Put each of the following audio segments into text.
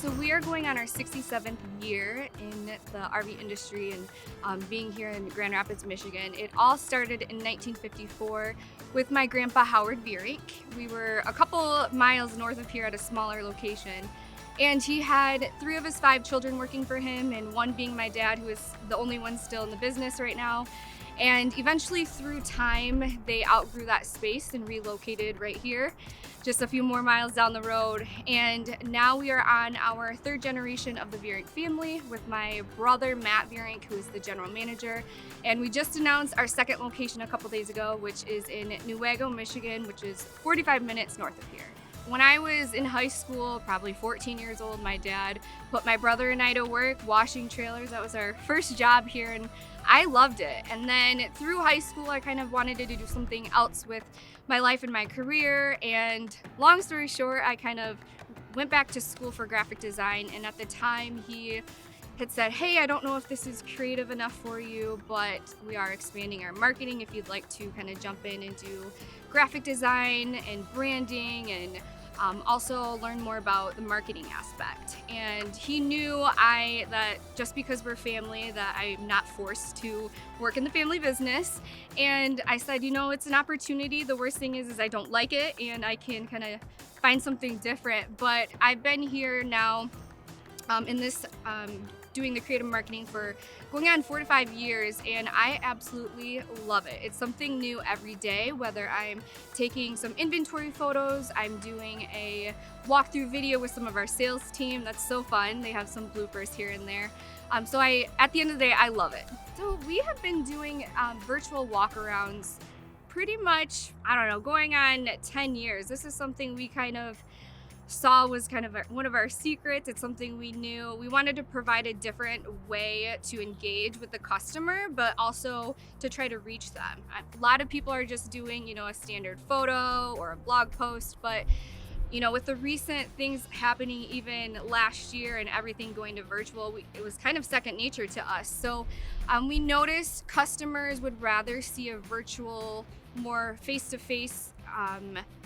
So we are going on our 67th year in the RV industry and being here in Grand Rapids, Michigan. It all started in 1954 with my grandpa Howard Veurink. We were a couple miles north of here at a smaller location. And he had 3 of his 5 children working for him, and one being my dad, who is the only one still in the business right now. And eventually, through time, they outgrew that space and relocated right here, just a few more miles down the road. And now we are on our 3rd generation of the Veurink family with my brother, Matt Veurink, who is the general manager. And we just announced our 2nd location a couple days ago, which is in Newaygo, Michigan, which is 45 minutes north of here. When I was in high school, probably 14 years old, my dad put my brother and I to work washing trailers. That was our first job here, and I loved it. And then through high school, I kind of wanted to do something else with my life and my career. And long story short, I kind of went back to school for graphic design. And at the time, he had said, hey, I don't know if this is creative enough for you, but we are expanding our marketing if you'd like to kind of jump in and do graphic design and branding and also learn more about the marketing aspect. And he knew that just because we're family, that I'm not forced to work in the family business. And I said, it's an opportunity. The worst thing is I don't like it and I can kind of find something different. But I've been here now in this doing the creative marketing for going on 4 to 5 years, and I absolutely love it. It's something new every day, whether I'm taking some inventory photos, I'm doing a walkthrough video with some of our sales team. That's so fun. They have some bloopers here and there. So at the end of the day, I love it. So we have been doing virtual walkarounds pretty much, going on 10 years. This is something we kind of saw was kind of one of our secrets. It's something we knew. We wanted to provide a different way to engage with the customer, but also to try to reach them. A lot of people are just doing, a standard photo or a blog post, but with the recent things happening even last year and everything going to virtual, it was kind of second nature to us. So we noticed customers would rather see a virtual, more face-to-face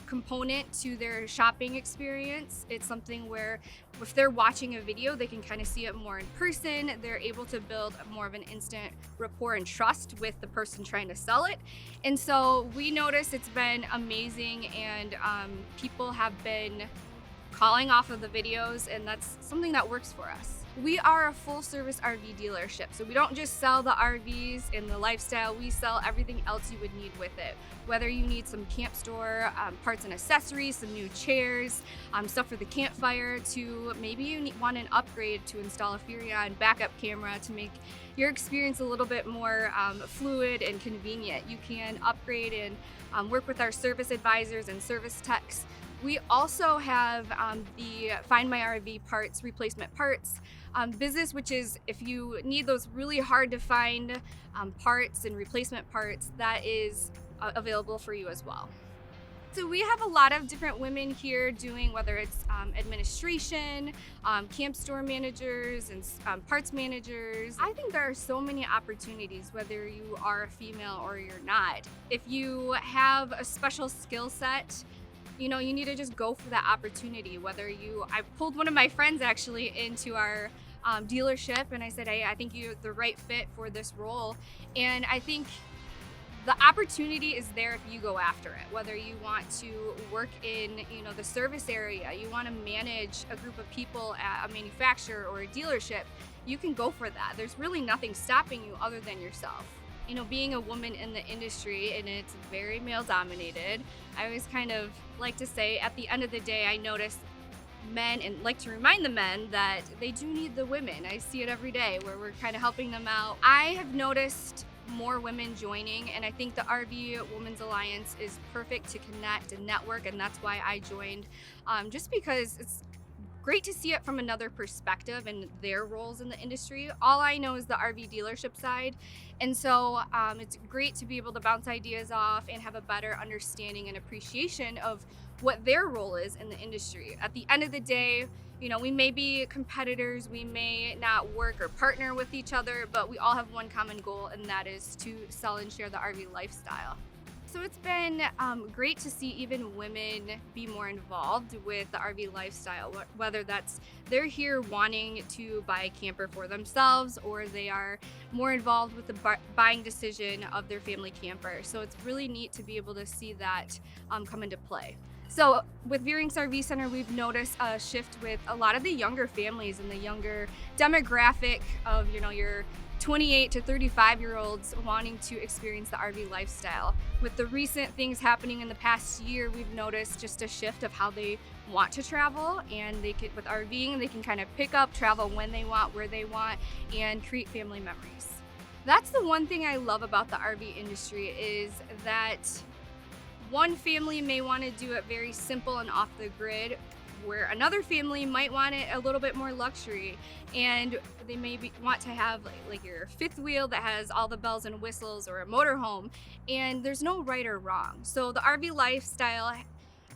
component to their shopping experience. It's something where if they're watching a video, they can kind of see it more in person. They're able to build more of an instant rapport and trust with the person trying to sell it. And so we noticed it's been amazing, and people have been calling off of the videos, and that's something that works for us. We are a full service RV dealership, so we don't just sell the RVs and the lifestyle, we sell everything else you would need with it. Whether you need some camp store parts and accessories, some new chairs, stuff for the campfire, to maybe you want an upgrade to install a Furrion backup camera to make your experience a little bit more fluid and convenient. You can upgrade and work with our service advisors and service techs. We also have the Find My RV parts, replacement parts business, which is if you need those really hard to find parts and replacement parts, that is available for you as well. So we have a lot of different women here doing, whether it's administration, camp store managers, and parts managers. I think there are so many opportunities, whether you are a female or you're not. If you have a special skill set, you need to just go for that opportunity. I pulled one of my friends actually into our dealership, and I said, hey, I think you're the right fit for this role. And I think the opportunity is there if you go after it. Whether you want to work in, the service area, you want to manage a group of people at a manufacturer or a dealership, you can go for that. There's really nothing stopping you other than yourself. Being a woman in the industry, and it's very male dominated, I always kind of like to say at the end of the day, I notice men and like to remind the men that they do need the women. I see it every day where we're kind of helping them out. I have noticed more women joining, and I think the RV Women's Alliance is perfect to connect and network, and that's why I joined, just because it's great to see it from another perspective and their roles in the industry. All I know is the RV dealership side, and so it's great to be able to bounce ideas off and have a better understanding and appreciation of what their role is in the industry. At the end of the day, we may be competitors, we may not work or partner with each other, but we all have one common goal, and that is to sell and share the RV lifestyle. So it's been great to see even women be more involved with the RV lifestyle, whether that's they're here wanting to buy a camper for themselves or they are more involved with the buying decision of their family camper. So it's really neat to be able to see that come into play. So with Veurink's RV Center, we've noticed a shift with a lot of the younger families and the younger demographic of, your 28 to 35-year-olds wanting to experience the RV lifestyle. With the recent things happening in the past year, we've noticed just a shift of how they want to travel, and with RVing, they can kind of pick up, travel when they want, where they want, and create family memories. That's the one thing I love about the RV industry is that one family may want to do it very simple and off the grid, where another family might want it a little bit more luxury, and they want to have like your fifth wheel that has all the bells and whistles, or a motorhome, and there's no right or wrong. So the RV lifestyle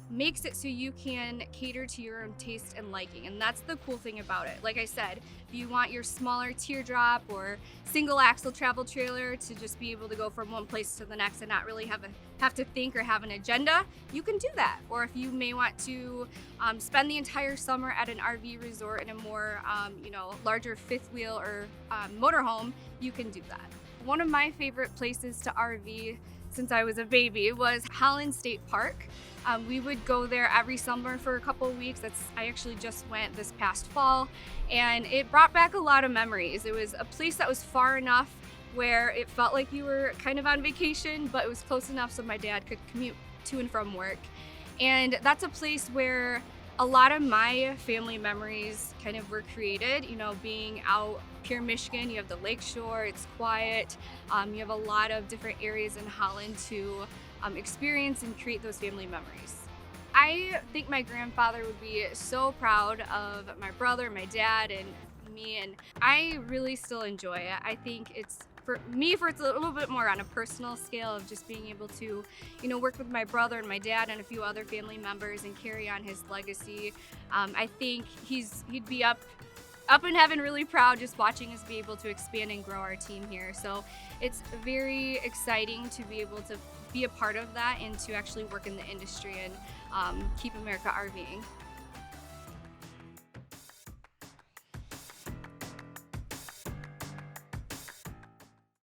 makes it so you can cater to your own taste and liking, and that's the cool thing about it. Like I said, if you want your smaller teardrop or single axle travel trailer to just be able to go from one place to the next and not really have to think or have an agenda, you can do that. Or if you may want to spend the entire summer at an RV resort in a more larger fifth wheel or motorhome, you can do that. One of my favorite places to RV since I was a baby was Holland State Park. We would go there every summer for a couple of weeks. I actually just went this past fall, and it brought back a lot of memories. It was a place that was far enough where it felt like you were kind of on vacation, but it was close enough so my dad could commute to and from work. And that's a place where a lot of my family memories kind of were created, being out here in Michigan. You have the lake shore, it's quiet. You have a lot of different areas in Holland to experience and create those family memories. I think my grandfather would be so proud of my brother, my dad, and me, and I really still enjoy it. I think it's it's a little bit more on a personal scale of just being able to, work with my brother and my dad and a few other family members and carry on his legacy. I think he'd be up in heaven really proud just watching us be able to expand and grow our team here. So it's very exciting to be able to be a part of that and to actually work in the industry and keep America RVing.